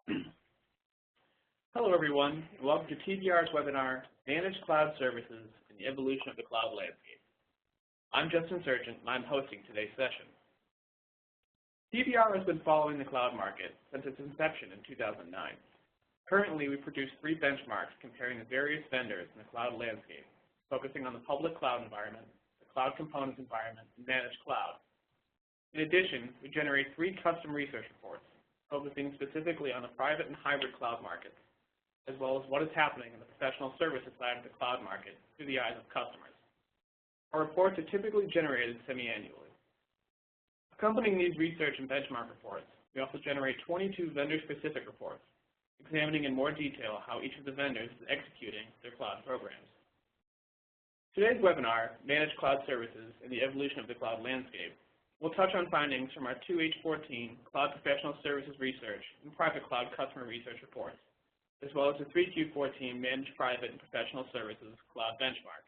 Hello, everyone. Welcome to TBR's webinar, Managed Cloud Services and the Evolution of the Cloud Landscape. I'm Justin Sargent, and I'm hosting today's session. TBR has been following the cloud market since its inception in 2009. Currently, we produce 3 benchmarks comparing the various vendors in the cloud landscape, focusing on the public cloud environment, the cloud components environment, and managed cloud. In addition, we generate 3 custom research reports, focusing specifically on the private and hybrid cloud markets, as well as what is happening in the professional services side of the cloud market through the eyes of customers. Our reports are typically generated semi-annually. Accompanying these research and benchmark reports, we also generate 22 vendor-specific reports, examining in more detail how each of the vendors is executing their cloud programs. Today's webinar, Managed Cloud Services and the Evolution of the Cloud Landscape, will touch on findings from our 2H14 Cloud Professional Services Research and Private Cloud Customer Research reports, as well as the 3Q14 Managed Private and Professional Services Cloud Benchmark.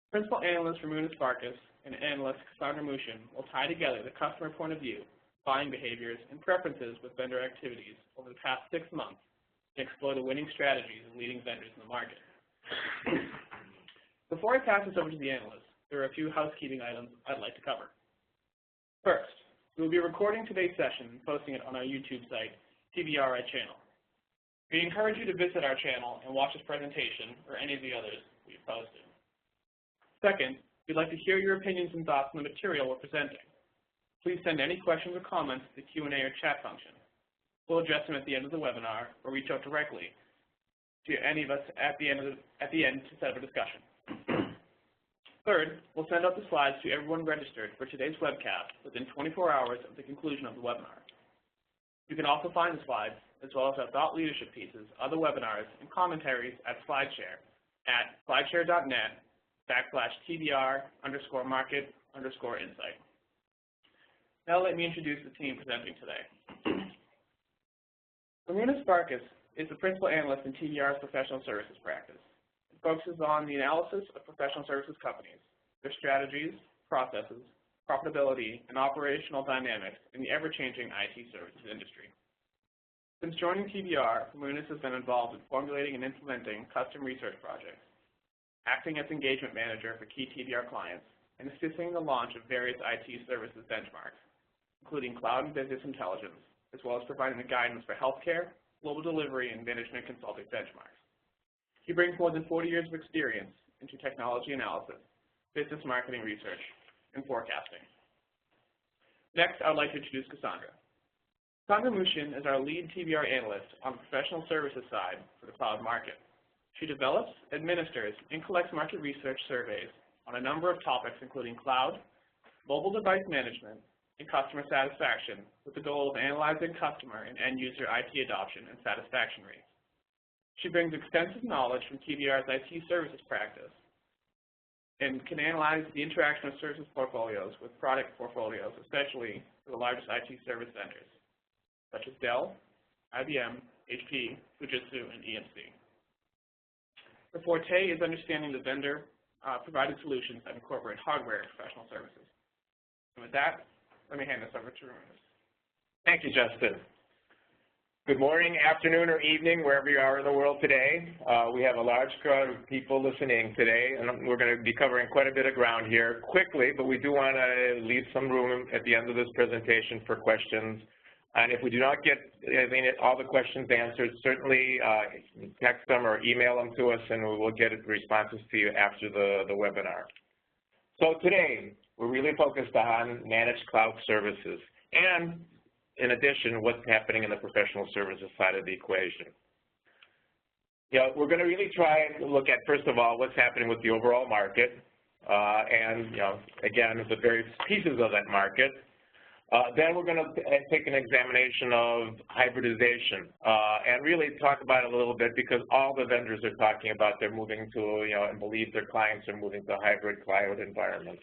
Principal Analyst Ramunas Svarcas and Analyst Cassandra Mooshian will tie together the customer point of view, buying behaviors, and preferences with vendor activities over the past 6 months to explore the winning strategies of leading vendors in the market. Before I pass this over to the analysts, there are a few housekeeping items I'd like to cover. First, we will be recording today's session and posting it on our YouTube site, TBRI channel. We encourage you to visit our channel and watch this presentation or any of the others we've posted. Second, we'd like to hear your opinions and thoughts on the material we're presenting. Please send any questions or comments to the Q&A or chat function. We'll address them at the end of the webinar or reach out directly to any of us at the end to set up a discussion. Third, we'll send out the slides to everyone registered for today's webcast within 24 hours of the conclusion of the webinar. You can also find the slides, as well as our thought leadership pieces, other webinars, and commentaries at SlideShare at slideshare.net/TBR_market_insight. Now let me introduce the team presenting today. Ramunas Svarcas is the principal analyst in TBR's professional services practice. It focuses on the analysis of professional services companies, their strategies, processes, profitability, and operational dynamics in the ever-changing IT services industry. Since joining TBR, Ramunas has been involved in formulating and implementing custom research projects, acting as engagement manager for key TBR clients, and assisting in the launch of various IT services benchmarks, including cloud and business intelligence, as well as providing the guidance for healthcare, global delivery, and management consulting benchmarks. He brings more than 40 years of experience into technology analysis, business marketing research, and forecasting. Next, I would like to introduce Cassandra. Cassandra Mooshian is our lead TBR analyst on the professional services side for the cloud market. She develops, administers, and collects market research surveys on a number of topics including cloud, mobile device management, and customer satisfaction with the goal of analyzing customer and end-user IT adoption and satisfaction rates. She brings extensive knowledge from TBR's IT services practice and can analyze the interaction of services portfolios with product portfolios, especially for the largest IT service vendors, such as Dell, IBM, HP, Fujitsu, and EMC. Her forte is understanding the vendor-provided solutions that incorporate hardware and professional services. And with that, let me hand this over to Ramunas. Thank you, Justin. Good morning, afternoon, or evening, wherever you are in the world today. We have a large crowd of people listening today, and we're going to be covering quite a bit of ground here quickly, but we do want to leave some room at the end of this presentation for questions. And if we do not get all the questions answered, certainly text them or email them to us, and we will get responses to you after the webinar. So today, we're really focused on managed cloud services and, in addition, what's happening in the professional services side of the equation. We're going to really try and look at, first of all, what's happening with the overall market, and, again, the various pieces of that market. Then we're going to take an examination of hybridization and really talk about it a little bit because all the vendors are talking about they're moving to, and believe their clients are moving to hybrid cloud environments.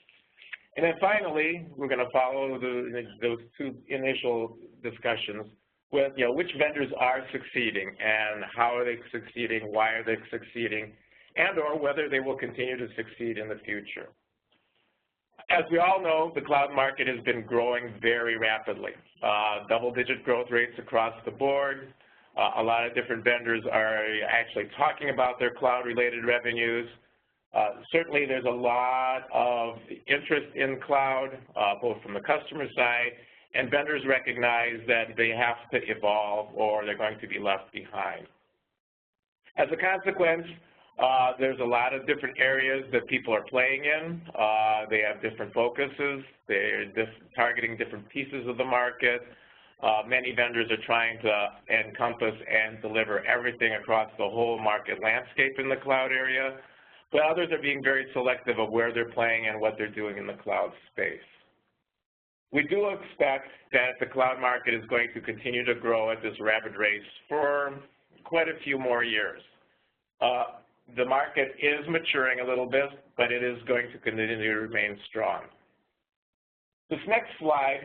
And then finally, we're going to follow those 2 initial discussions with, which vendors are succeeding and how are they succeeding, why are they succeeding, and or whether they will continue to succeed in the future. As we all know, the cloud market has been growing very rapidly, double-digit growth rates across the board. A lot of different vendors are actually talking about their cloud-related revenues. Certainly there's a lot of interest in cloud, both from the customer side, and vendors recognize that they have to evolve or they're going to be left behind. As a consequence, there's a lot of different areas that people are playing in. They have different focuses. They're targeting different pieces of the market. Many vendors are trying to encompass and deliver everything across the whole market landscape in the cloud area, but others are being very selective of where they're playing and what they're doing in the cloud space. We do expect that the cloud market is going to continue to grow at this rapid rate for quite a few more years. The market is maturing a little bit, but it is going to continue to remain strong. This next slide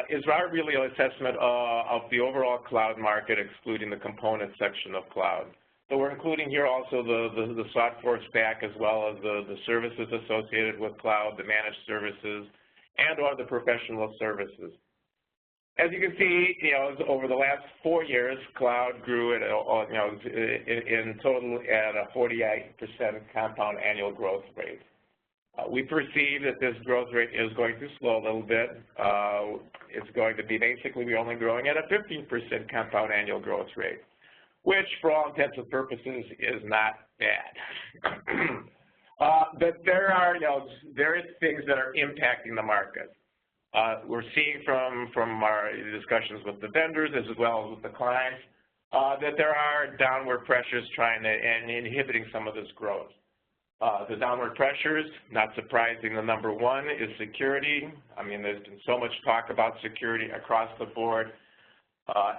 is our really assessment of the overall cloud market, excluding the component section of cloud. So we're including here also the software stack as well as the services associated with cloud, the managed services, and or the professional services. As you can see, over the last 4 years, cloud grew at in total at a 48% compound annual growth rate. We perceive that this growth rate is going to slow a little bit. It's going to be basically we're only growing at a 15% compound annual growth rate, which for all intents and purposes is not bad. But there are various things that are impacting the market. We're seeing from our discussions with the vendors as well as with the clients that there are downward pressures and inhibiting some of this growth. The downward pressures, not surprising, the number one is security. I mean, there's been so much talk about security across the board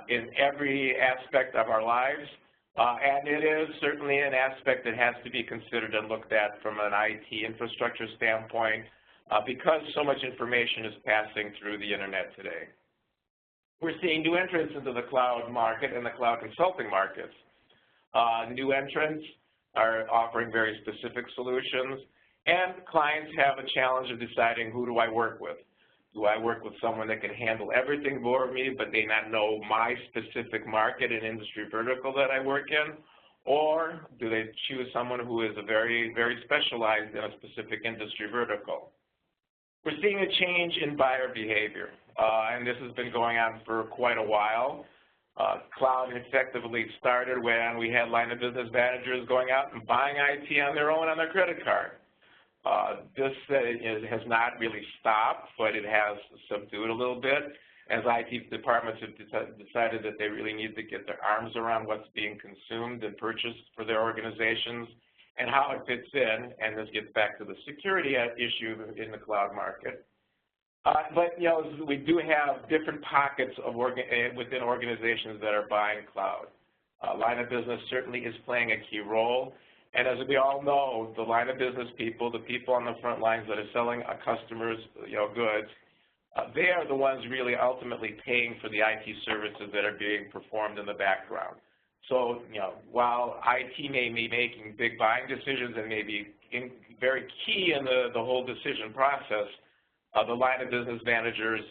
in every aspect of our lives. And it is certainly an aspect that has to be considered and looked at from an IT infrastructure standpoint because so much information is passing through the internet today. We're seeing new entrants into the cloud market and the cloud consulting markets. New entrants are offering very specific solutions, and clients have a challenge of deciding who do I work with. Do I work with someone that can handle everything for me, but they not know my specific market and industry vertical that I work in? Or do they choose someone who is very, very specialized in a specific industry vertical? We're seeing a change in buyer behavior, and this has been going on for quite a while. Cloud effectively started when we had line of business managers going out and buying IT on their own on their credit card. This has not really stopped, but it has subdued a little bit as IT departments have decided that they really need to get their arms around what's being consumed and purchased for their organizations and how it fits in, and this gets back to the security issue in the cloud market. But we do have different pockets of within organizations that are buying cloud. Line of business certainly is playing a key role. And as we all know, the line of business people, the people on the front lines that are selling our customers goods, they are the ones really ultimately paying for the IT services that are being performed in the background. So, while IT may be making big buying decisions and may be very key in the whole decision process, the line of business managers,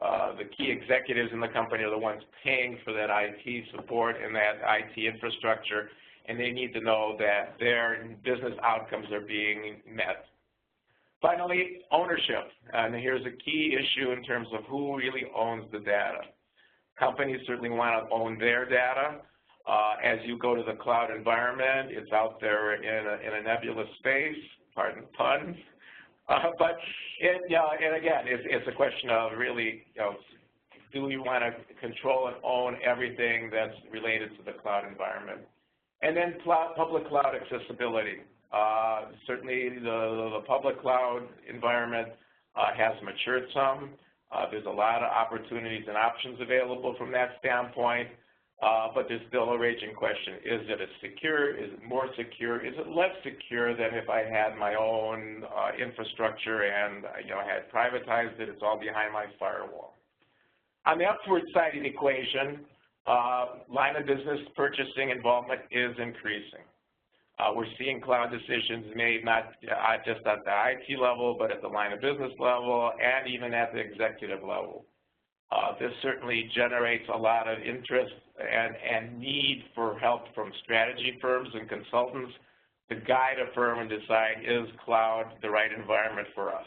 the key executives in the company are the ones paying for that IT support and that IT infrastructure, and they need to know that their business outcomes are being met. Finally, ownership, and here's a key issue in terms of who really owns the data. Companies certainly want to own their data. As you go to the cloud environment, it's out there in a nebulous space, pardon the pun. But and again, it's a question of really, do we want to control and own everything that's related to the cloud environment? And then public cloud accessibility. Certainly the public cloud environment has matured some. There's a lot of opportunities and options available from that standpoint, but there's still a raging question. Is it as secure? Is it more secure? Is it less secure than if I had my own infrastructure and had privatized it? It's all behind my firewall. On the upward side of the equation, line of business purchasing involvement is increasing. We're seeing cloud decisions made not just at the IT level, but at the line of business level and even at the executive level. This certainly generates a lot of interest and need for help from strategy firms and consultants to guide a firm and decide, is cloud the right environment for us?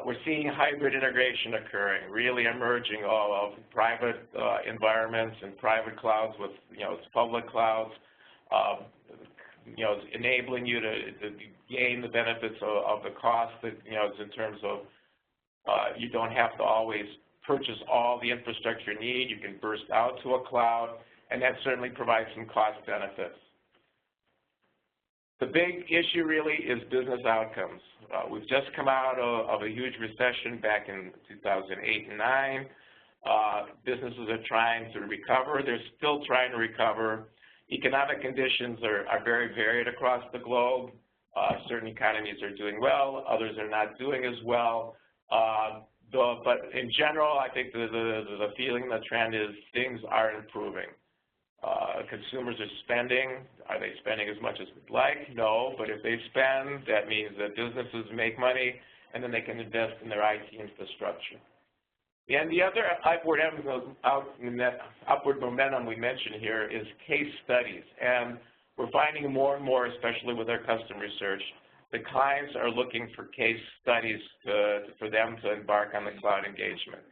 We're seeing hybrid integration occurring, really emerging of private environments and private clouds with, public clouds, enabling you to gain the benefits of the cost that, in terms of you don't have to always purchase all the infrastructure you need. You can burst out to a cloud, and that certainly provides some cost benefits. The big issue really is business outcomes. We've just come out of a huge recession back in 2008 and 9. Businesses are trying to recover. They're still trying to recover. Economic conditions are very varied across the globe. Certain economies are doing well, others are not doing as well. But in general, I think the feeling, the trend is things are improving. Consumers are spending. Are they spending as much as we'd like? No, but if they spend, that means that businesses make money, and then they can invest in their IT infrastructure. And the other upward momentum we mentioned here is case studies. And we're finding more and more, especially with our customer research, the clients are looking for case studies for them to embark on the cloud engagement.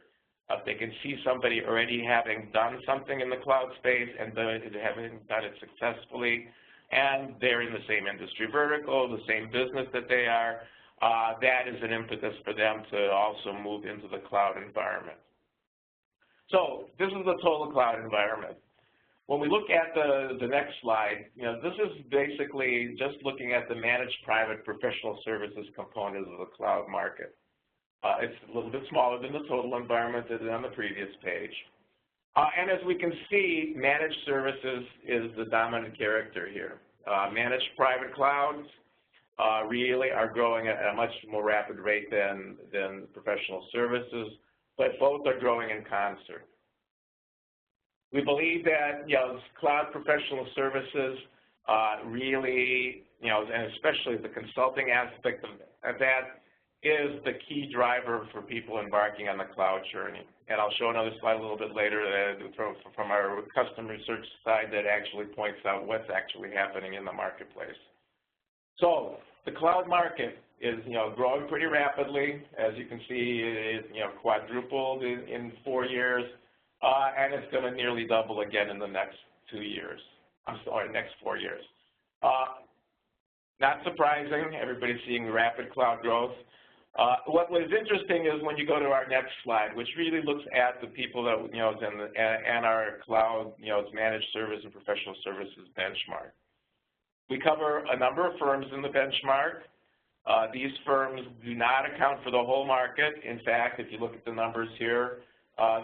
If they can see somebody already having done something in the cloud space and having done it successfully, and they're in the same industry vertical, the same business that they are, that is an impetus for them to also move into the cloud environment. So this is the total cloud environment. When we look at the next slide, this is basically just looking at the managed private professional services component of the cloud market. It's a little bit smaller than the total environment that is on the previous page. And as we can see, managed services is the dominant character here. Managed private clouds really are growing at a much more rapid rate than professional services, but both are growing in concert. We believe that, cloud professional services really, and especially the consulting aspect of that, is the key driver for people embarking on the cloud journey. And I'll show another slide a little bit later from our customer research side that actually points out what's actually happening in the marketplace. So the cloud market is, growing pretty rapidly. As you can see, it, quadrupled in 4 years, and it's going to nearly double again in the next 2 years. Next 4 years. Not surprising, everybody's seeing rapid cloud growth. What was interesting is when you go to our next slide, which really looks at the people that, and our cloud, managed service and professional services benchmark. We cover a number of firms in the benchmark. These firms do not account for the whole market. In fact, if you look at the numbers here,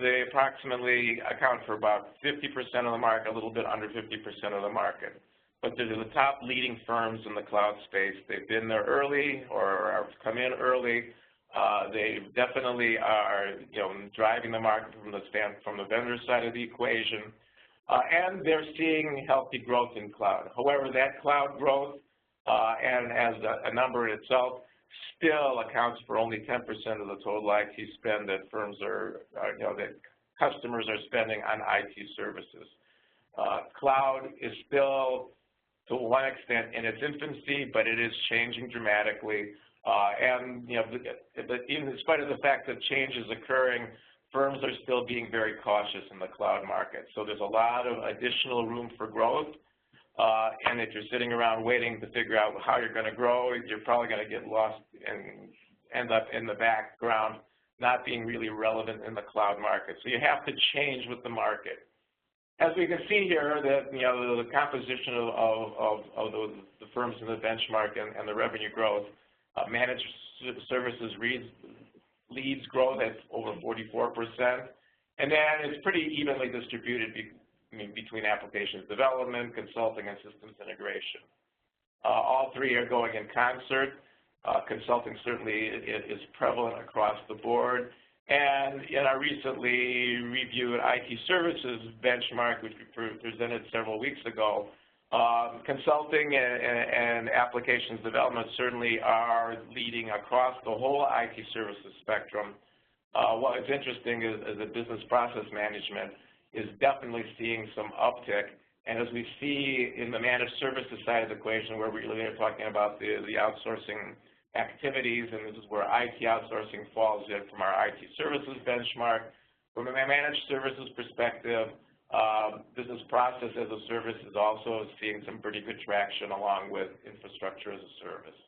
they approximately account for about 50% of the market, a little bit under 50% of the market. But they're the top leading firms in the cloud space. They've been there early or have come in early. They definitely are, driving the market from the vendor side of the equation. And they're seeing healthy growth in cloud. However, that cloud growth and as a number in itself still accounts for only 10% of the total IT spend that firms are, that customers are spending on IT services. Cloud is still, to one extent, in its infancy, but it is changing dramatically. And even in spite of the fact that change is occurring, firms are still being very cautious in the cloud market. So there's a lot of additional room for growth. And if you're sitting around waiting to figure out how you're going to grow, you're probably going to get lost and end up in the background, not being really relevant in the cloud market. So you have to change with the market. As we can see here, that the composition of the firms in the benchmark and the revenue growth, managed services leads growth at over 44%, and then it's pretty evenly distributed between applications development, consulting, and systems integration. All three are going in concert. Consulting certainly is prevalent across the board. And in our recently reviewed IT services benchmark, which we presented several weeks ago, consulting and applications development certainly are leading across the whole IT services spectrum. What's interesting is that business process management is definitely seeing some uptick. And as we see in the managed services side of the equation, where we really are talking about the outsourcing activities, and this is where IT outsourcing falls in from our IT services benchmark. From a managed services perspective, business process as a service is also seeing some pretty good traction along with infrastructure as a service.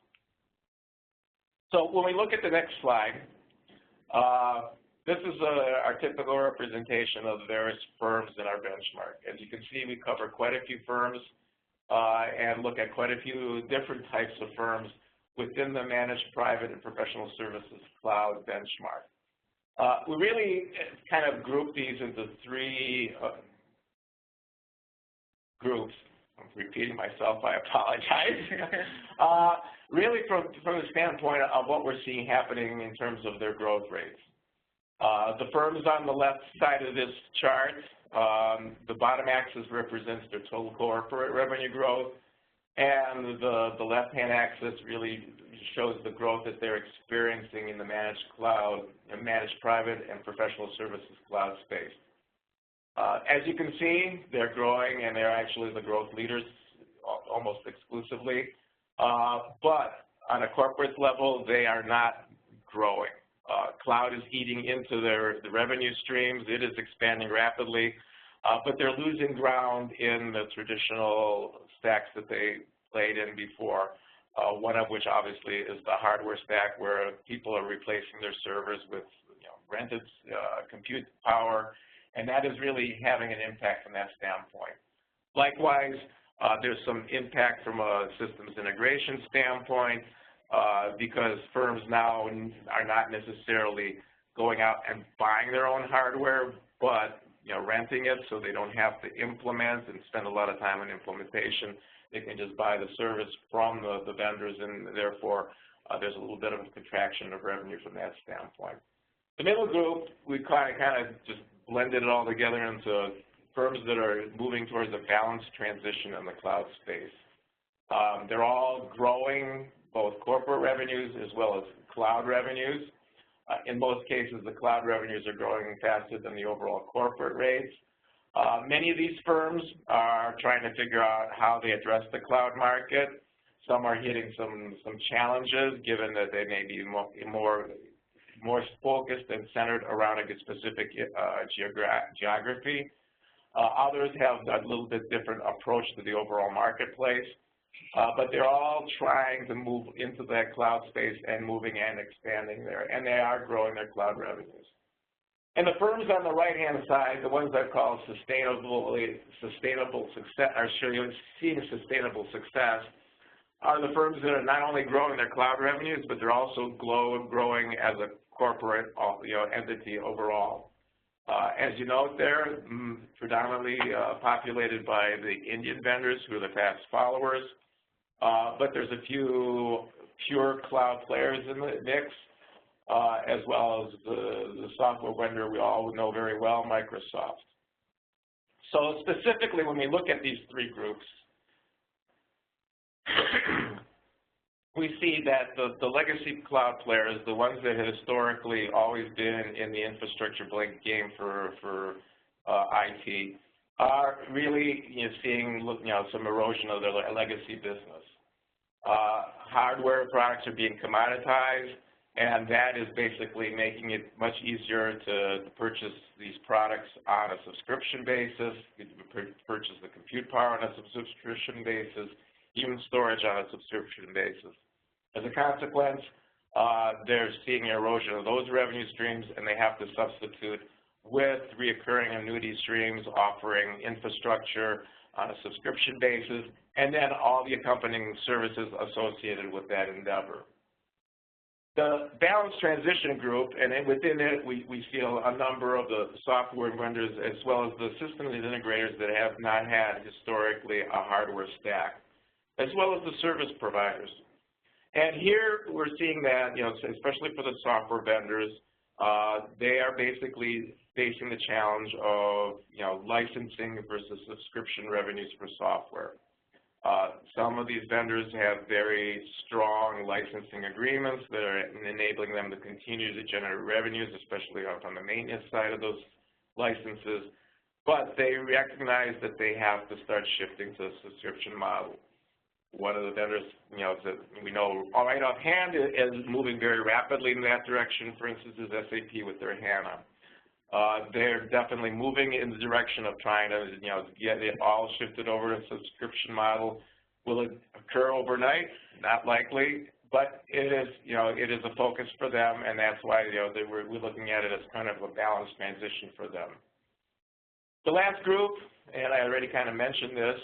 So when we look at the next slide, this is our typical representation of various firms in our benchmark. As you can see, we cover quite a few firms and look at quite a few different types of firms within the managed private and professional services cloud benchmark. We really kind of group these into three groups. I'm repeating myself, I apologize. Really from the standpoint of what we're seeing happening in terms of their growth rates. The firms on the left side of this chart, the bottom axis represents their total corporate revenue growth, and the left-hand axis really shows the growth that they're experiencing in the managed cloud, and managed private and professional services cloud space. As you can see, they're growing, and they're actually the growth leaders almost exclusively. But on a corporate level, they are not growing. Cloud is eating into the revenue streams. It is expanding rapidly, but they're losing ground in the traditional stacks that they played in before, one of which obviously is the hardware stack, where people are replacing their servers with rented compute power, and that is really having an impact from that standpoint. Likewise, there's some impact from a systems integration standpoint, because firms now are not necessarily going out and buying their own hardware, but renting it, so they don't have to implement and spend a lot of time on implementation. They can just buy the service from the vendors, and therefore there's a little bit of a contraction of revenue from that standpoint. The middle group, we kind of just blended it all together into firms that are moving towards a balanced transition in the cloud space. They're all growing both corporate revenues as well as cloud revenues. In most cases, the cloud revenues are growing faster than the overall corporate rates. Many of these firms are trying to figure out how they address the cloud market. Some are hitting some challenges, given that they may be more focused and centered around a specific geography. Others have a little bit different approach to the overall marketplace. But they're all trying to move into that cloud space and moving and expanding there, and they are growing their cloud revenues. And the firms on the right-hand side, the ones that call sustainable success, are seeing sustainable success, are the firms that are not only growing their cloud revenues, but they're also growing as a corporate entity overall. As you note there, predominantly populated by the Indian vendors who are the fast followers. But there's a few pure cloud players in the mix, as well as the software vendor we all know very well, Microsoft. So specifically, when we look at these three groups, we see that the legacy cloud players, the ones that have historically always been in the infrastructure game for IT, are really seeing some erosion of their legacy business. Hardware products are being commoditized, and that is basically making it much easier to purchase these products on a subscription basis, purchase the compute power on a subscription basis, even storage on a subscription basis. As a consequence, they're seeing erosion of those revenue streams, and they have to substitute with reoccurring annuity streams offering infrastructure on a subscription basis, and then all the accompanying services associated with that endeavor. The balanced transition group, and within it we see a number of the software vendors as well as the systems integrators that have not had historically a hardware stack, as well as the service providers. And here we're seeing that, especially for the software vendors, they are basically facing the challenge of, licensing versus subscription revenues for software. Some of these vendors have very strong licensing agreements that are enabling them to continue to generate revenues, especially on the maintenance side of those licenses, but they recognize that they have to start shifting to a subscription model. One of the vendors, that we know right offhand is moving very rapidly in that direction, for instance, is SAP with their HANA. They're definitely moving in the direction of trying to, get it all shifted over to a subscription model. Will it occur overnight? Not likely, but it is, it is a focus for them, and that's why, we're looking at it as kind of a balanced transition for them. The last group, and I already kind of mentioned this,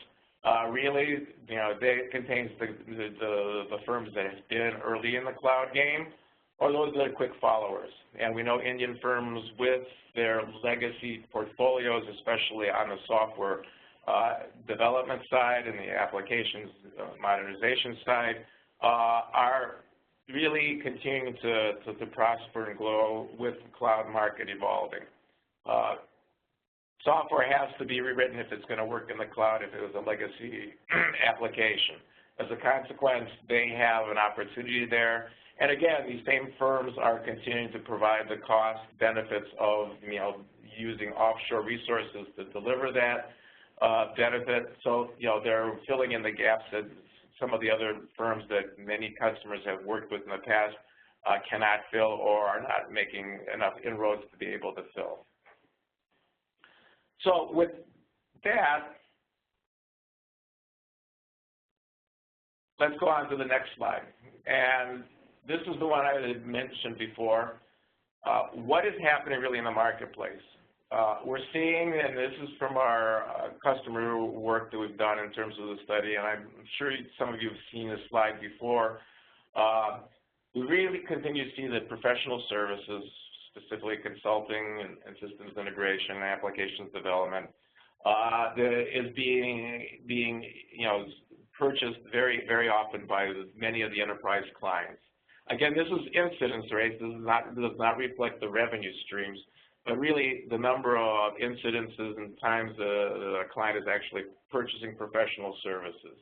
really, they contains the firms that have been early in the cloud game, or those that are quick followers. And we know Indian firms with their legacy portfolios, especially on the software development side and the applications modernization side, are really continuing to prosper and grow with the cloud market evolving. Software has to be rewritten if it's going to work in the cloud if it was a legacy application. As a consequence, they have an opportunity there. And again, these same firms are continuing to provide the cost benefits of, using offshore resources to deliver that benefit. So, they're filling in the gaps that some of the other firms that many customers have worked with in the past cannot fill or are not making enough inroads to be able to fill. So with that, let's go on to the next slide. And this is the one I had mentioned before. What is happening really in the marketplace? We're seeing, and this is from our customer work that we've done in terms of the study, and I'm sure some of you have seen this slide before. We really continue to see that professional services, specifically consulting and systems integration and applications development, is being purchased very, very often by many of the enterprise clients. Again, this is incidence rates. This does not reflect the revenue streams, but really the number of incidences and times the client is actually purchasing professional services.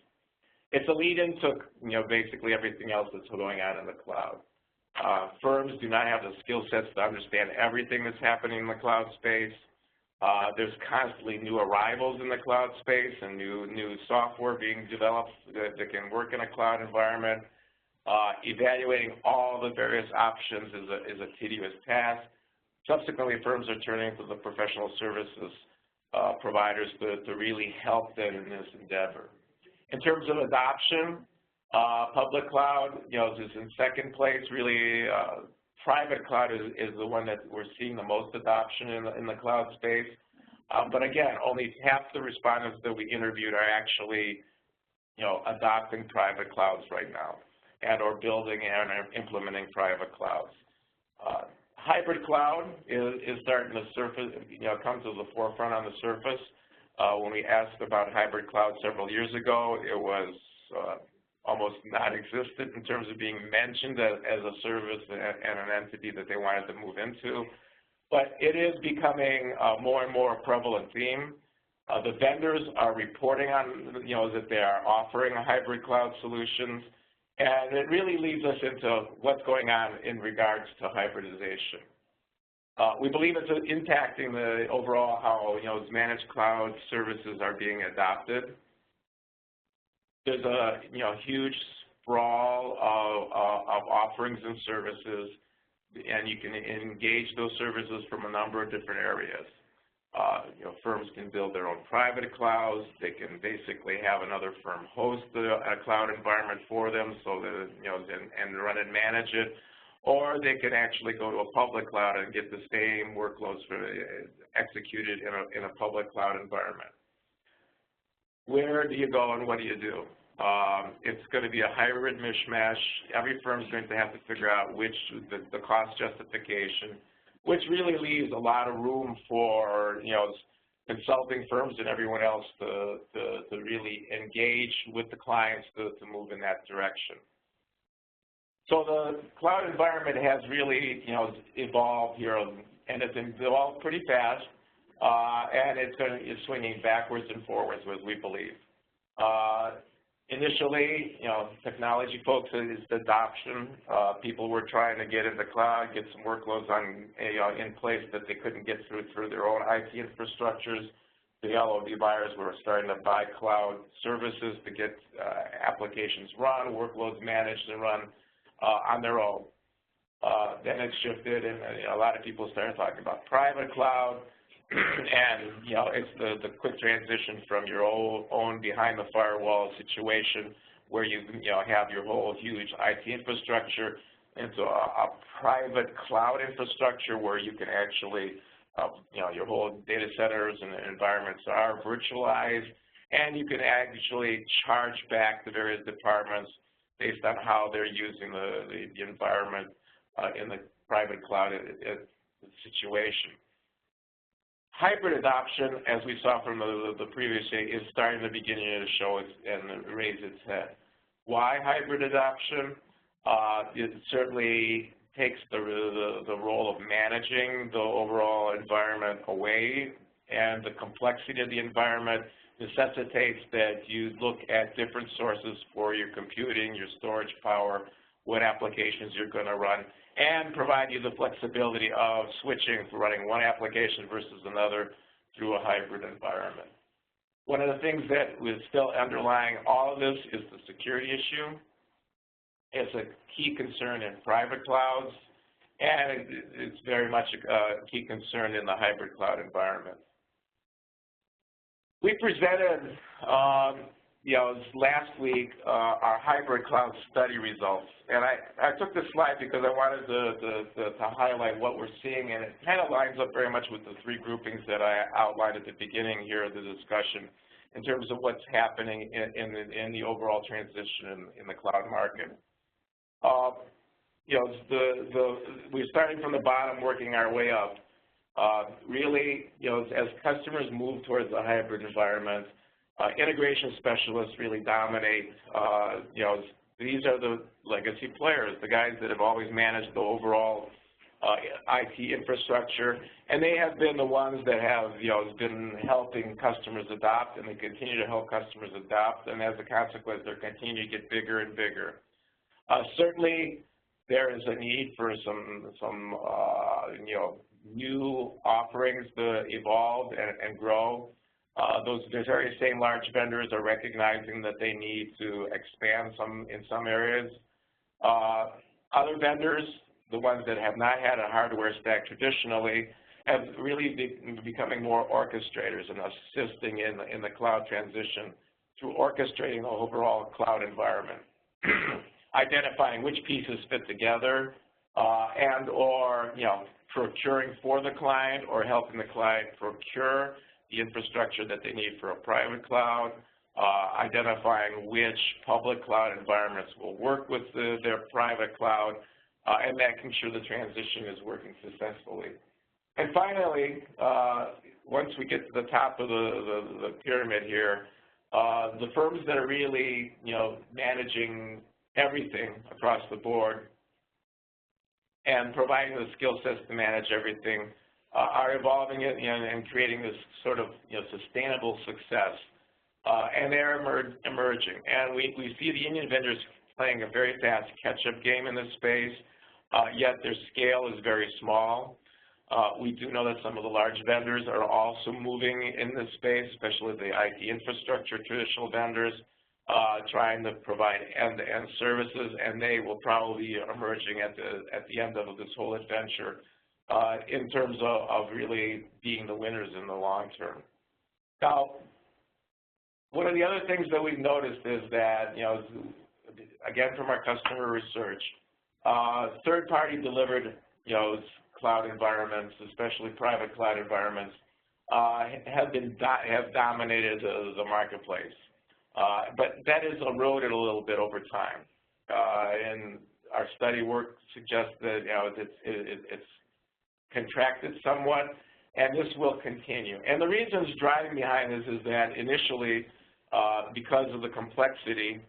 It's a lead-in to basically everything else that's going on in the cloud. Firms do not have the skill sets to understand everything that's happening in the cloud space. There's constantly new arrivals in the cloud space and new software being developed that can work in a cloud environment. Evaluating all the various options is a tedious task. Subsequently, firms are turning to the professional services providers to really help them in this endeavor. In terms of adoption, public cloud, is in second place. Really, private cloud is the one that we're seeing the most adoption in the cloud space. But again, only half the respondents that we interviewed are actually, adopting private clouds right now and or building and implementing private clouds. Hybrid cloud is starting to surface, come to the forefront on the surface. When we asked about hybrid cloud several years ago, it was almost non-existent in terms of being mentioned as a service and an entity that they wanted to move into. But it is becoming a more and more prevalent theme. The vendors are reporting on, that they are offering a hybrid cloud solutions, and it really leads us into what's going on in regards to hybridization. We believe it's impacting the overall how, managed cloud services are being adopted. There's a huge sprawl of offerings and services, and you can engage those services from a number of different areas. Firms can build their own private clouds. They can basically have another firm host a cloud environment for them, so that and run and manage it, or they can actually go to a public cloud and get the same workloads executed in a public cloud environment. Where do you go and what do you do? It's going to be a hybrid mishmash. Every firm is going to have to figure out the cost justification, which really leaves a lot of room for consulting firms and everyone else to really engage with the clients to move in that direction. So the cloud environment has really evolved here, and it's evolved pretty fast, and it's swinging backwards and forwards, as we believe. Initially, Technologyfocused is the adoption. People were trying to get in the cloud, get some workloads on in place that they couldn't get through their own IT infrastructures. The LOD buyers were starting to buy cloud services to get applications run, workloads managed and run on their own. Then it shifted, and a lot of people started talking about private cloud. And it's the quick transition from your own behind the firewall situation where you have your whole huge IT infrastructure into a private cloud infrastructure where you can actually your whole data centers and environments are virtualized, and you can actually charge back the various departments based on how they're using the environment in the private cloud situation. Hybrid adoption, as we saw from the previous day, is starting to begin to show and raise its head. Why hybrid adoption? It certainly takes the role of managing the overall environment away, and the complexity of the environment necessitates that you look at different sources for your computing, your storage power, what applications you're going to run, and provide you the flexibility of switching to running one application versus another through a hybrid environment. One of the things that was still underlying all of this is the security issue. It's a key concern in private clouds, and it's very much a key concern in the hybrid cloud environment. We presented last week our hybrid cloud study results, and I took this slide because I wanted to highlight what we're seeing, and it kind of lines up very much with the three groupings that I outlined at the beginning here of the discussion in terms of what's happening in the overall transition in the cloud market. We're starting from the bottom, working our way up. Really, as customers move towards a hybrid environment, integration specialists really dominate. These are the legacy players, the guys that have always managed the overall IT infrastructure, and they have been the ones that have been helping customers adopt, and they continue to help customers adopt, and as a consequence, they're continuing to get bigger and bigger. Certainly, there is a need for some new offerings to evolve and grow. Those very same large vendors are recognizing that they need to expand in some areas. Other vendors, the ones that have not had a hardware stack traditionally, have really been becoming more orchestrators and assisting in the cloud transition through orchestrating the overall cloud environment. Identifying which pieces fit together and or procuring for the client or helping the client procure the infrastructure that they need for a private cloud, identifying which public cloud environments will work with their private cloud, and making sure the transition is working successfully. And finally, once we get to the top of the pyramid here, the firms that are really managing everything across the board and providing the skill sets to manage everything are evolving it and creating this sort of sustainable success, and they're emerging. And we see the Indian vendors playing a very fast catch-up game in this space, yet their scale is very small. We do know that some of the large vendors are also moving in this space, especially the IT infrastructure traditional vendors, trying to provide end-to-end services, and they will probably be emerging at the end of this whole adventure in terms of really being the winners in the long term. Now, one of the other things that we've noticed is that, again from our customer research, third-party delivered cloud environments, especially private cloud environments, have dominated the marketplace. But that has eroded a little bit over time. And our study work suggests that it's contracted somewhat, and this will continue. And the reasons driving behind this is that initially, because of the complexity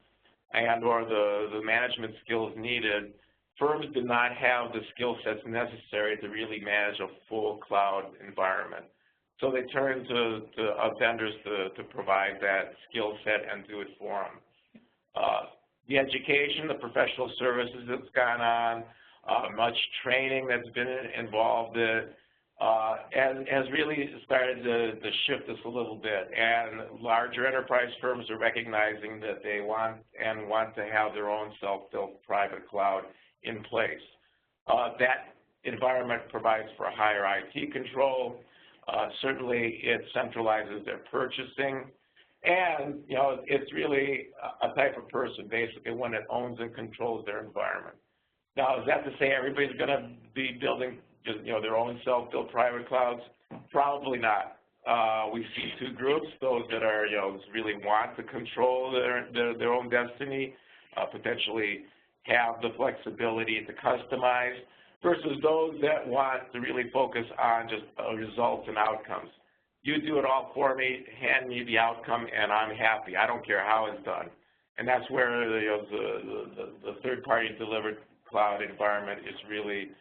and or the management skills needed, firms did not have the skill sets necessary to really manage a full cloud environment. So they turned to vendors to provide that skill set and do it for them. The education, the professional services that's gone on, much training that's been involved has really started to shift us a little bit. And larger enterprise firms are recognizing that they want to have their own self-built private cloud in place. That environment provides for a higher IT control. Certainly, it centralizes their purchasing. And, you know, it's really a type of person, basically, one that owns and controls their environment. Now, is that to say everybody's going to be building, you know, their own self-built private clouds? Probably not. We see two groups, those that are, you know, really want to control their own destiny, potentially have the flexibility to customize, versus those that want to really focus on just results and outcomes. You do it all for me, hand me the outcome, and I'm happy. I don't care how it's done. And that's where the third-party delivered cloud environment is really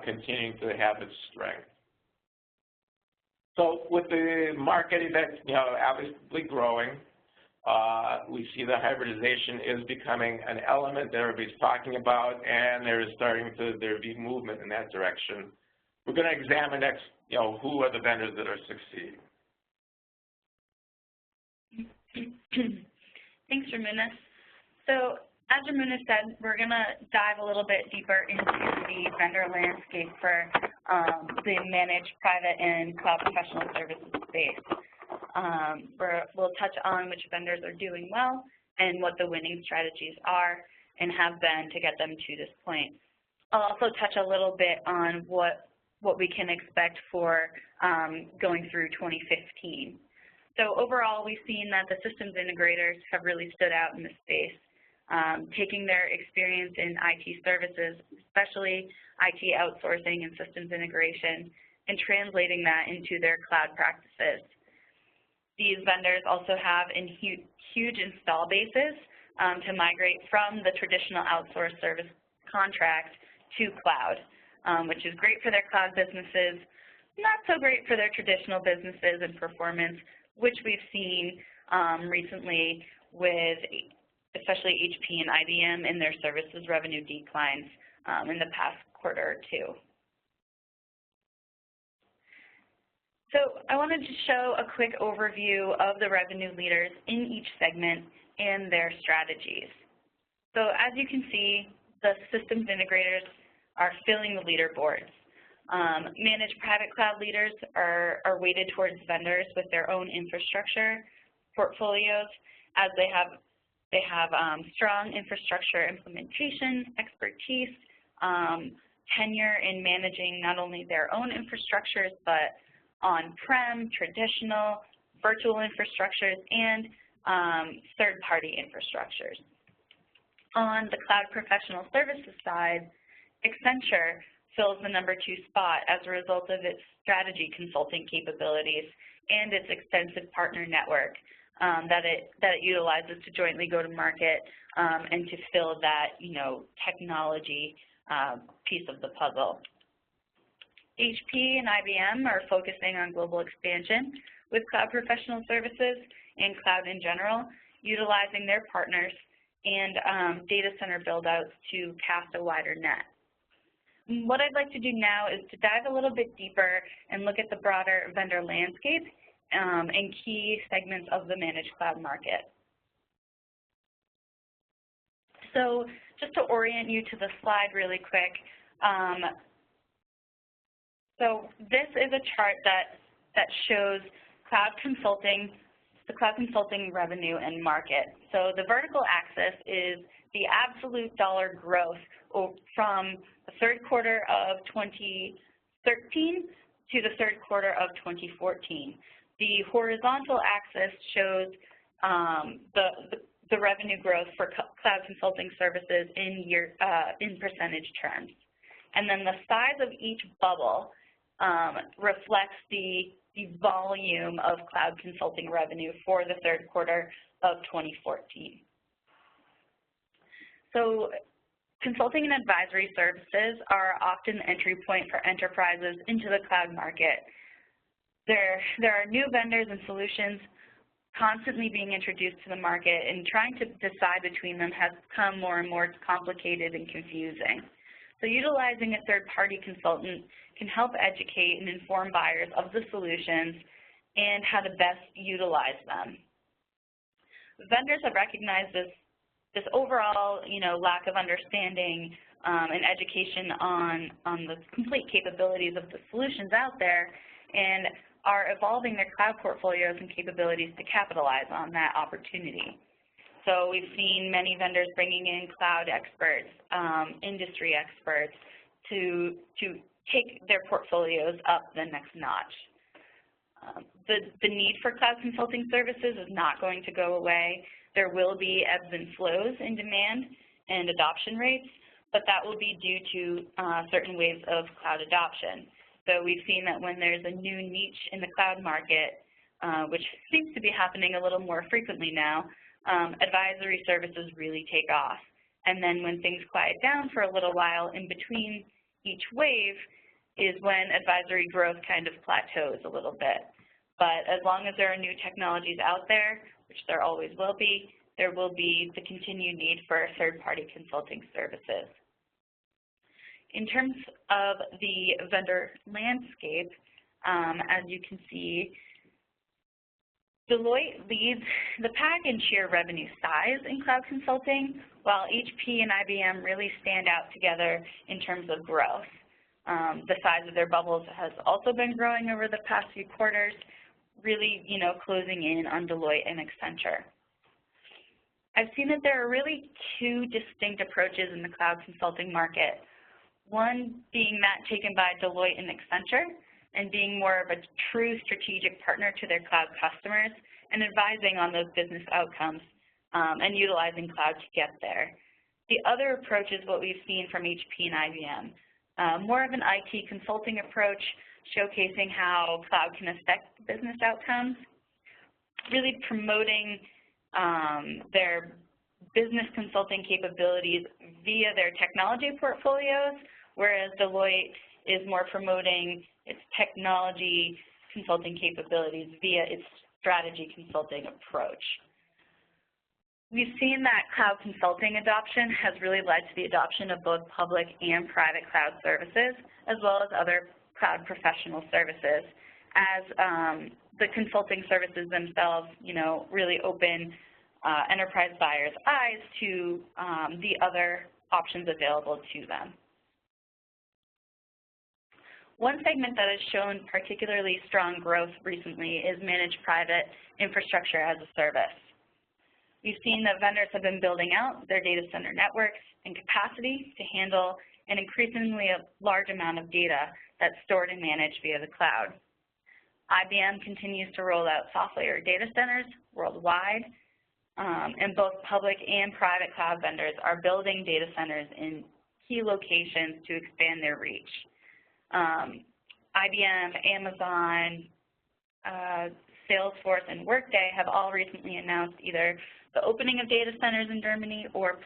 continuing to have its strength. So with the market event, you know, obviously growing, we see that hybridization is becoming an element that everybody's talking about, and there be movement in that direction. We're going to examine next, you know, who are the vendors that are succeeding. Thanks, Ramunas. So as Ramunas said, we're going to dive a little bit deeper into the vendor landscape for the managed private and cloud professional services space. We'll touch on which vendors are doing well and what the winning strategies are and have been to get them to this point. I'll also touch a little bit on what we can expect for going through 2015. So overall, we've seen that the systems integrators have really stood out in the space, taking their experience in IT services, especially IT outsourcing and systems integration, and translating that into their cloud practices. These vendors also have huge install bases to migrate from the traditional outsourced service contract to cloud, which is great for their cloud businesses, not so great for their traditional businesses and performance, which we've seen recently with especially HP and IBM in their services revenue declines in the past quarter or two. So I wanted to show a quick overview of the revenue leaders in each segment and their strategies. So as you can see, the systems integrators are filling the leaderboards. Managed private cloud leaders are weighted towards vendors with their own infrastructure portfolios, as they have strong infrastructure implementation expertise, tenure in managing not only their own infrastructures, but on-prem, traditional, virtual infrastructures, and third-party infrastructures. On the cloud professional services side, Accenture fills the #2 spot as a result of its strategy consulting capabilities and its extensive partner network that it utilizes to jointly go to market and to fill that, you know, technology piece of the puzzle. HP and IBM are focusing on global expansion with cloud professional services and cloud in general, utilizing their partners and data center build-outs to cast a wider net. What I'd like to do now is to dive a little bit deeper and look at the broader vendor landscape and key segments of the managed cloud market. So just to orient you to the slide really quick, so this is a chart that shows the cloud consulting revenue and market. So the vertical axis is the absolute dollar growth from the third quarter of 2013 to the third quarter of 2014. The horizontal axis shows the revenue growth for cloud consulting services in percentage terms. And then the size of each bubble reflects the volume of cloud consulting revenue for the third quarter of 2014. So consulting and advisory services are often the entry point for enterprises into the cloud market. There are new vendors and solutions constantly being introduced to the market, and trying to decide between them has become more and more complicated and confusing. So utilizing a third-party consultant can help educate and inform buyers of the solutions and how to best utilize them. Vendors have recognized this overall, lack of understanding and education on the complete capabilities of the solutions out there, and are evolving their cloud portfolios and capabilities to capitalize on that opportunity. So we've seen many vendors bringing in cloud experts, industry experts to take their portfolios up the next notch. The need for cloud consulting services is not going to go away. There will be ebbs and flows in demand and adoption rates, but that will be due to certain waves of cloud adoption. So we've seen that when there's a new niche in the cloud market, which seems to be happening a little more frequently now, advisory services really take off. And then when things quiet down for a little while in between each wave is when advisory growth kind of plateaus a little bit. But as long as there are new technologies out there, which there always will be, there will be the continued need for third-party consulting services. In terms of the vendor landscape, as you can see, Deloitte leads the pack in sheer revenue size in cloud consulting, while HP and IBM really stand out together in terms of growth. The size of their bubbles has also been growing over the past few quarters, really, closing in on Deloitte and Accenture. I've seen that there are really two distinct approaches in the cloud consulting market. One being that taken by Deloitte and Accenture, and being more of a true strategic partner to their cloud customers and advising on those business outcomes and utilizing cloud to get there. The other approach is what we've seen from HP and IBM, more of an IT consulting approach, showcasing how cloud can affect business outcomes, really promoting their business consulting capabilities via their technology portfolios, whereas Deloitte is more promoting its technology consulting capabilities via its strategy consulting approach. We've seen that cloud consulting adoption has really led to the adoption of both public and private cloud services, as well as other cloud professional services, as the consulting services themselves, really open enterprise buyers' eyes to the other options available to them. One segment that has shown particularly strong growth recently is managed private infrastructure as a service. We've seen that vendors have been building out their data center networks and capacity to handle an increasingly large amount of data that's stored and managed via the cloud. IBM continues to roll out software data centers worldwide, and both public and private cloud vendors are building data centers in key locations to expand their reach. IBM, Amazon, Salesforce, and Workday have all recently announced either the opening of data centers in Germany or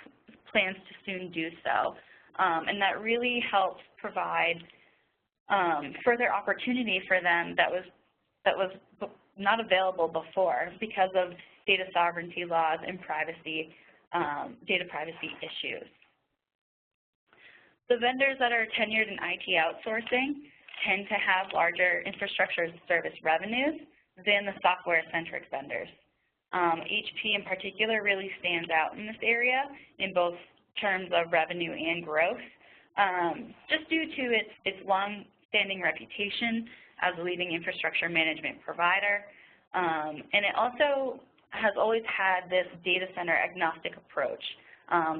plans to soon do so. And that really helps provide further opportunity for them that was not available before because of data sovereignty laws and privacy, data privacy issues. The vendors that are tenured in IT outsourcing tend to have larger infrastructure as a service revenues than the software-centric vendors. HP in particular really stands out in this area in both terms of revenue and growth, just due to its long-standing reputation as a leading infrastructure management provider. And it also has always had this data center agnostic approach,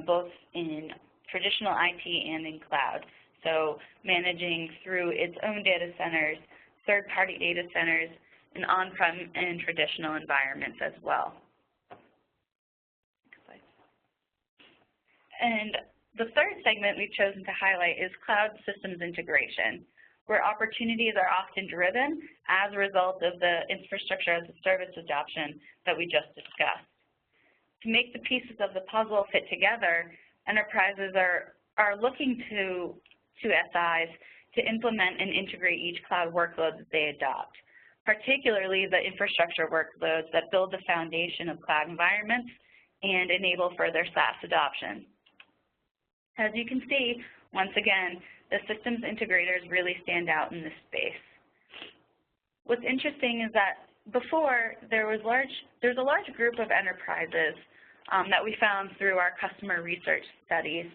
both in traditional IT and in cloud. So managing through its own data centers, third-party data centers, and on-prem and traditional environments as well. And the third segment we've chosen to highlight is cloud systems integration, where opportunities are often driven as a result of the infrastructure as a service adoption that we just discussed. To make the pieces of the puzzle fit together, enterprises are looking to SIs to implement and integrate each cloud workload that they adopt. particularly the infrastructure workloads that build the foundation of cloud environments and enable further SaaS adoption. As you can see, once again, the systems integrators really stand out in this space. What's interesting is that before, there's a large group of enterprises that we found through our customer research studies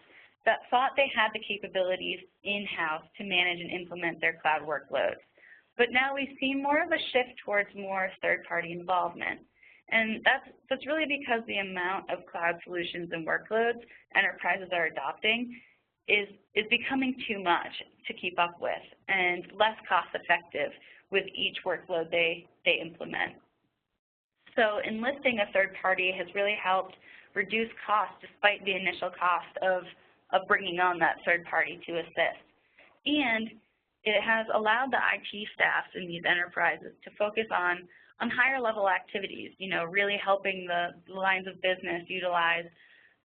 that thought they had the capabilities in-house to manage and implement their cloud workloads. But now we've seen more of a shift towards more third-party involvement. And that's really because the amount of cloud solutions and workloads enterprises are adopting is becoming too much to keep up with and less cost-effective with each workload they implement. So enlisting a third party has really helped reduce costs despite the initial cost of bringing on that third party to assist. And it has allowed the IT staffs in these enterprises to focus on higher level activities, really helping the lines of business utilize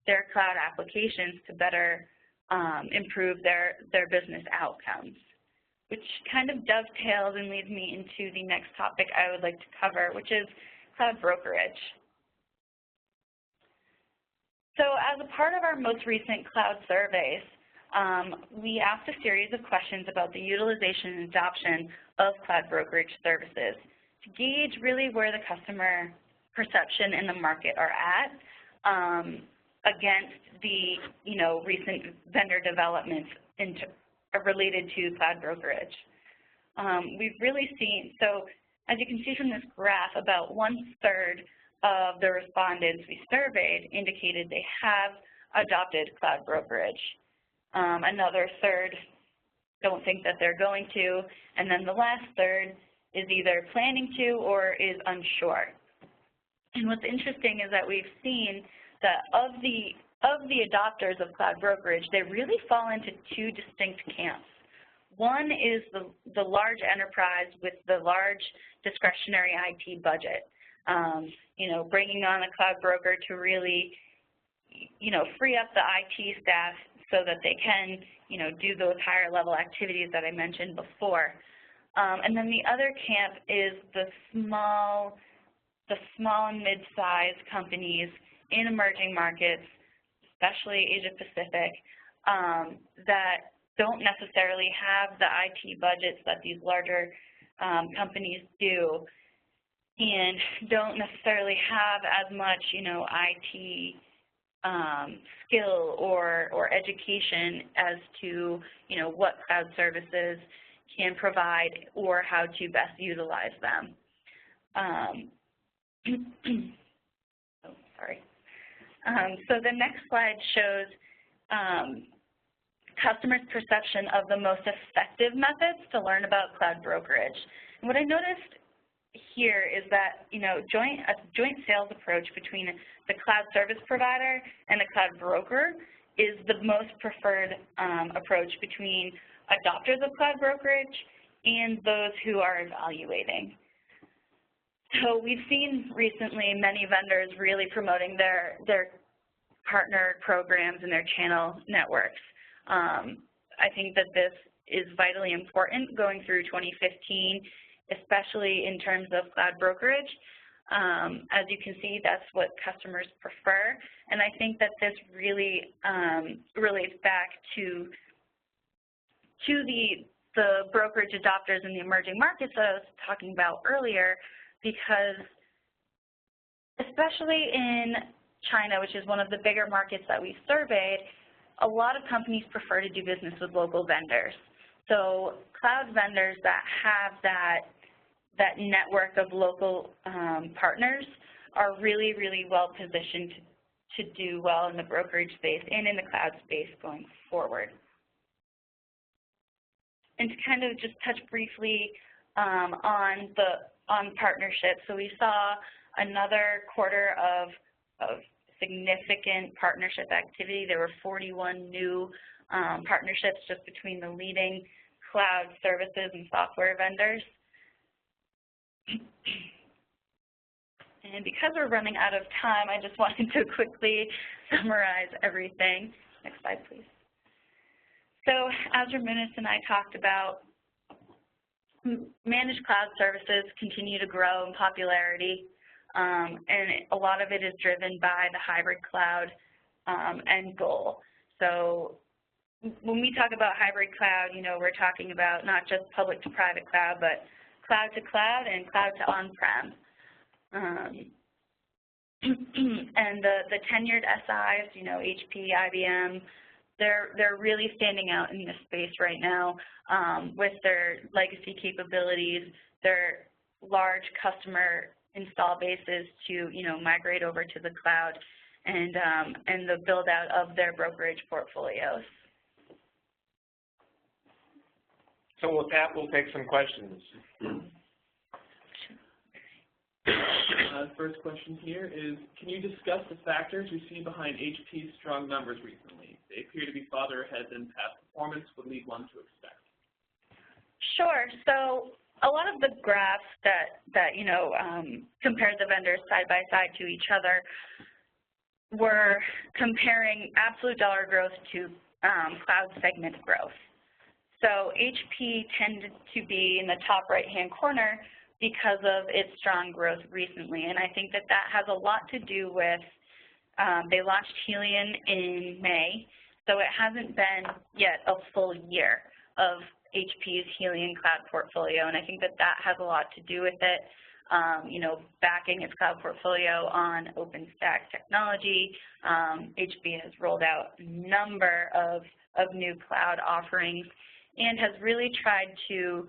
their cloud applications to better improve their business outcomes, which kind of dovetails and leads me into the next topic I would like to cover, which is cloud brokerage. So as a part of our most recent cloud surveys, we asked a series of questions about the utilization and adoption of cloud brokerage services to gauge really where the customer perception and the market are at against the recent vendor developments related to cloud brokerage. We've really seen, so as you can see from this graph, about 1/3 of the respondents we surveyed indicated they have adopted cloud brokerage. Another third don't think that they're going to, and then the last third is either planning to or is unsure. And what's interesting is that we've seen that of the adopters of cloud brokerage, they really fall into two distinct camps. One is the large enterprise with the large discretionary IT budget, bringing on a cloud broker to really, free up the IT staff so that they can, do those higher level activities that I mentioned before. And then the other camp is the small and mid-sized companies in emerging markets, especially Asia Pacific, that don't necessarily have the IT budgets that these larger companies do, and don't necessarily have as much, IT skill or education as to, what cloud services can provide or how to best utilize them. So the next slide shows customers' perception of the most effective methods to learn about cloud brokerage. And what I noticed here is that, a joint sales approach between the cloud service provider and the cloud broker is the most preferred approach between adopters of cloud brokerage and those who are evaluating. So we've seen recently many vendors really promoting their partner programs and their channel networks. I think that this is vitally important going through 2015, especially in terms of cloud brokerage. As you can see, that's what customers prefer, and I think that this really relates back to the brokerage adopters in the emerging markets that I was talking about earlier, because especially in China, which is one of the bigger markets that we surveyed, a lot of companies prefer to do business with local vendors. So cloud vendors that have that network of local partners are really, really well positioned to do well in the brokerage space and in the cloud space going forward. And to kind of just touch briefly on partnerships. So we saw another quarter of significant partnership activity. There were 41 new partnerships just between the leading cloud services and software vendors. And because we're running out of time, I just wanted to quickly summarize everything. Next slide, please. So as Ramunas and I talked about, managed cloud services continue to grow in popularity, and a lot of it is driven by the hybrid cloud end goal. So when we talk about hybrid cloud, we're talking about not just public to private cloud, but cloud to cloud and cloud to on-prem. And the tenured SIs, HP, IBM, they're really standing out in this space right now with their legacy capabilities, their large customer install bases to migrate over to the cloud, and the build out of their brokerage portfolios. So with that, we'll take some questions. First question here is, can you discuss the factors you see behind HP's strong numbers recently? They appear to be farther ahead than past performance would lead one to expect. Sure. So a lot of the graphs that compare the vendors side by side to each other were comparing absolute dollar growth to cloud segment growth. So HP tended to be in the top right-hand corner because of its strong growth recently. And I think that has a lot to do with, they launched Helion in May, so it hasn't been yet a full year of HP's Helion cloud portfolio, and I think that has a lot to do with it, backing its cloud portfolio on OpenStack technology. HP has rolled out a number of new cloud offerings and has really tried to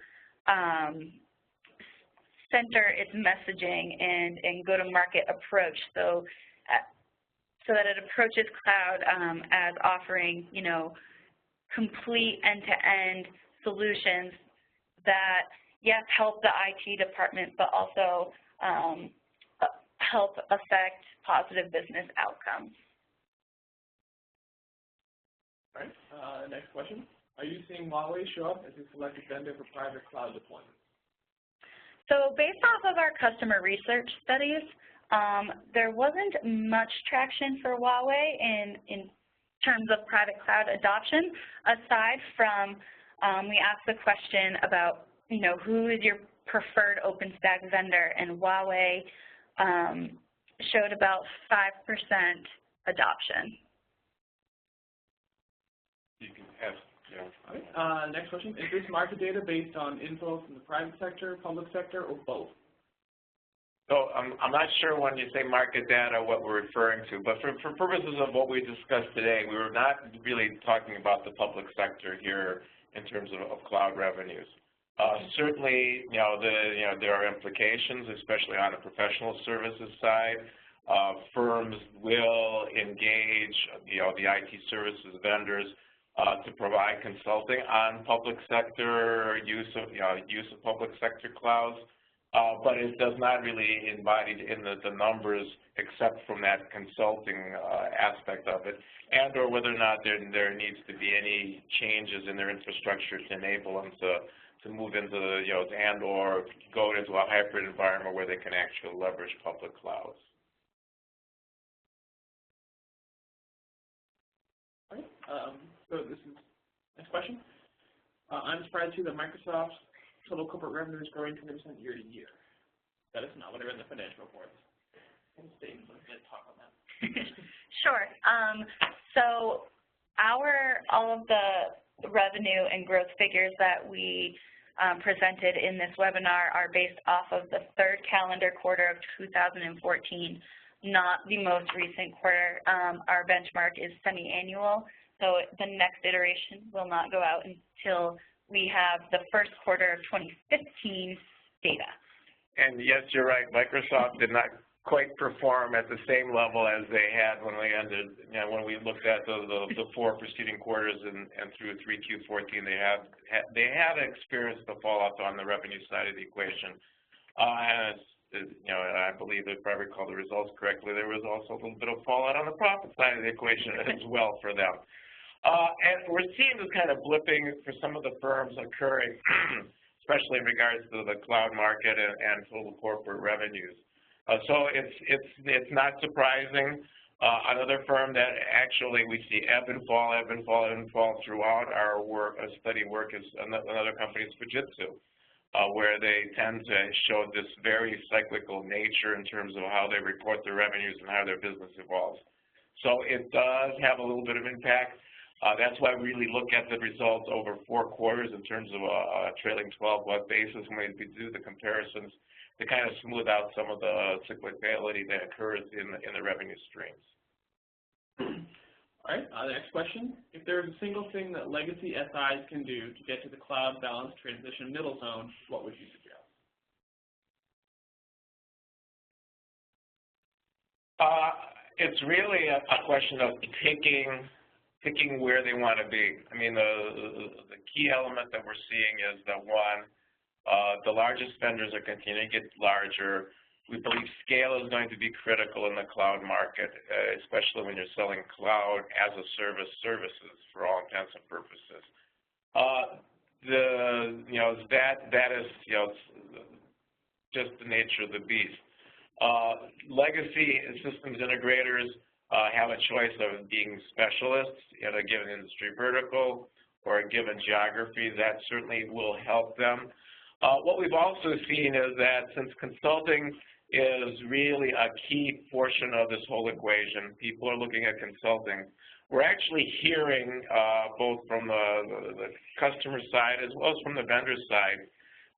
center its messaging and go-to-market approach so that it approaches cloud as offering, complete end-to-end solutions that, yes, help the IT department, but also help affect positive business outcomes. All right, next question. Are you seeing Huawei show up as a selected vendor for private cloud deployment? So based off of our customer research studies, there wasn't much traction for Huawei in terms of private cloud adoption, aside from we asked the question about, who is your preferred OpenStack vendor, and Huawei showed about 5% adoption. You can ask. Yeah. All right. Next question. Is this market data based on info from the private sector, public sector, or both? So I'm not sure when you say market data what we're referring to, but for purposes of what we discussed today, we were not really talking about the public sector here in terms of cloud revenues. Certainly, there are implications, especially on the professional services side. Firms will engage, the IT services vendors to provide consulting on public sector use of public sector clouds, but it does not really embody in the numbers except from that consulting aspect of it, and or whether or not there needs to be any changes in their infrastructure to enable them to move into the and or go into a hybrid environment where they can actually leverage public clouds. All right. So this is next question. I'm surprised to see that Microsoft's total corporate revenue is growing 20% year to year. That is not what I read in the financial reports. Can you talk on that? Sure. So all of the revenue and growth figures that we presented in this webinar are based off of the third calendar quarter of 2014, not the most recent quarter. Our benchmark is semi-annual. So the next iteration will not go out until we have the first quarter of 2015 data. And yes, you're right. Microsoft did not quite perform at the same level as they had when we ended. When we looked at the four preceding quarters and through 3Q14, they had experienced the fallout on the revenue side of the equation. And I believe if I recall the results correctly, there was also a little bit of fallout on the profit side of the equation as well for them. And we're seeing this kind of blipping for some of the firms occurring, especially in regards to the cloud market and total corporate revenues. So it's not surprising. Another firm that actually we see ebb and fall throughout our work, study work, is another company is Fujitsu. where they tend to show this very cyclical nature in terms of how they report their revenues and how their business evolves. So it does have a little bit of impact. That's why we really look at the results over 4 quarters in terms of a trailing 12-month basis when we do the comparisons to kind of smooth out some of the cyclicality that occurs in the revenue streams. All right, the next question. If there is a single thing that legacy SIs can do to get to the cloud balance transition middle zone, what would you suggest? It's really a question of picking where they want to be. I mean, the key element that we're seeing is that, one, the largest vendors are continuing to get larger. We believe scale is going to be critical in the cloud market, especially when you're selling cloud as a service services for all intents and purposes. That is just the nature of the beast. Legacy systems integrators have a choice of being specialists in a given industry vertical or a given geography. That certainly will help them. What we've also seen is that since consulting is really a key portion of this whole equation, people are looking at consulting. We're actually hearing both from the customer side as well as from the vendor side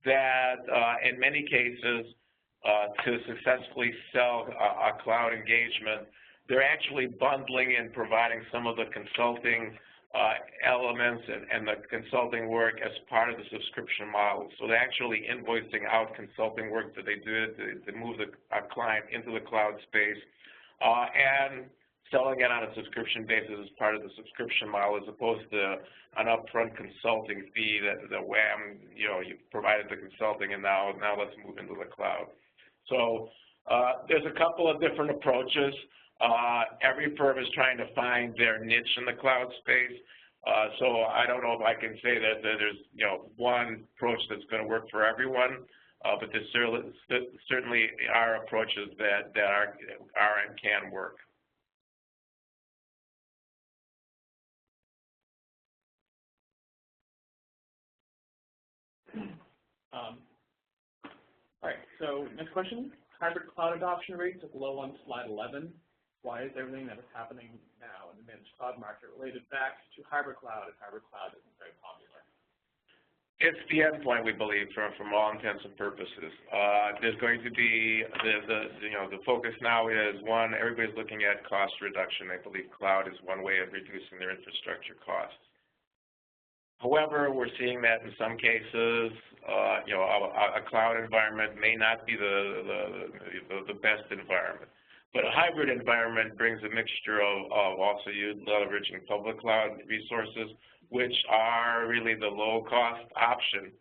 that in many cases to successfully sell a cloud engagement, they're actually bundling and providing some of the consulting elements and the consulting work as part of the subscription model. So they're actually invoicing out consulting work that they do to move a client into the cloud space and selling it on a subscription basis as part of the subscription model, as opposed to an upfront consulting fee that the wham, you provided the consulting and now let's move into the cloud. So there's a couple of different approaches. Every firm is trying to find their niche in the cloud space. So I don't know if I can say that there's one approach that's going to work for everyone, but there certainly are approaches that are and can work. All right, so next question. Hybrid cloud adoption rates is low on slide 11. Why is everything that is happening now in the managed cloud market related back to hybrid cloud, if hybrid cloud isn't very popular? It's the endpoint, we believe, from all intents and purposes. There's going to be the focus now is, one, everybody's looking at cost reduction. They believe cloud is one way of reducing their infrastructure costs. However, we're seeing that in some cases, a cloud environment may not be the best environment. But a hybrid environment brings a mixture of also leveraging public cloud resources, which are really the low-cost option,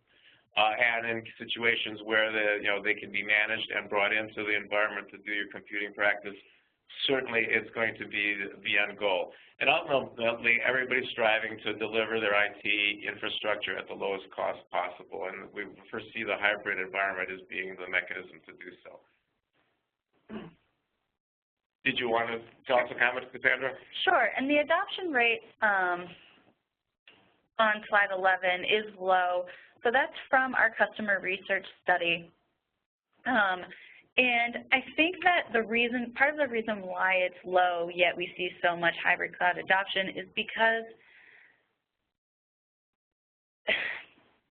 and in situations where they can be managed and brought into the environment to do your computing practice, certainly it's going to be the end goal. And ultimately, everybody's striving to deliver their IT infrastructure at the lowest cost possible, and we foresee the hybrid environment as being the mechanism to do so. Did you want to tell us a comment, Cassandra? Sure, and the adoption rate on slide 11 is low. So that's from our customer research study. And I think that part of the reason why it's low, yet we see so much hybrid cloud adoption, is because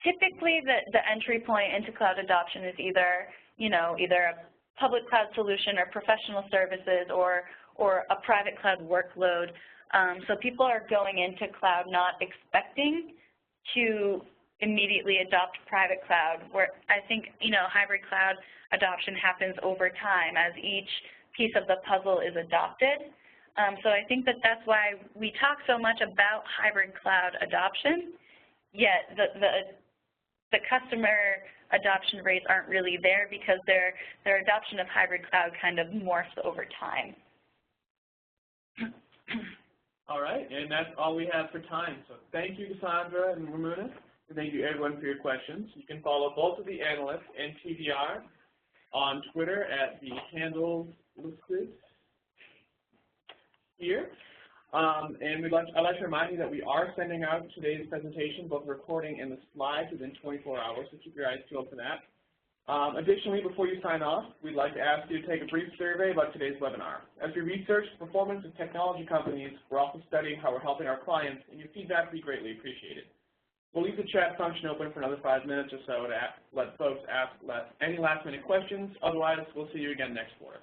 typically the entry point into cloud adoption is either a public cloud solution or professional services or a private cloud workload. So people are going into cloud not expecting to immediately adopt private cloud, where I think, hybrid cloud adoption happens over time as each piece of the puzzle is adopted. So I think that's why we talk so much about hybrid cloud adoption, yet the customer adoption rates aren't really there because their adoption of hybrid cloud kind of morphs over time. All right, and that's all we have for time. So thank you, Cassandra and Ramunas. And thank you, everyone, for your questions. You can follow both of the analysts and TVR on Twitter at the handles listed here. And I'd like to remind you that we are sending out today's presentation, both the recording and the slides, within 24 hours, so keep your eyes peeled for that. Additionally, before you sign off, we'd like to ask you to take a brief survey about today's webinar. As we research the performance of technology companies, we're also studying how we're helping our clients, and your feedback would be greatly appreciated. We'll leave the chat function open for another 5 minutes or so to let folks ask any last-minute questions. Otherwise, we'll see you again next quarter.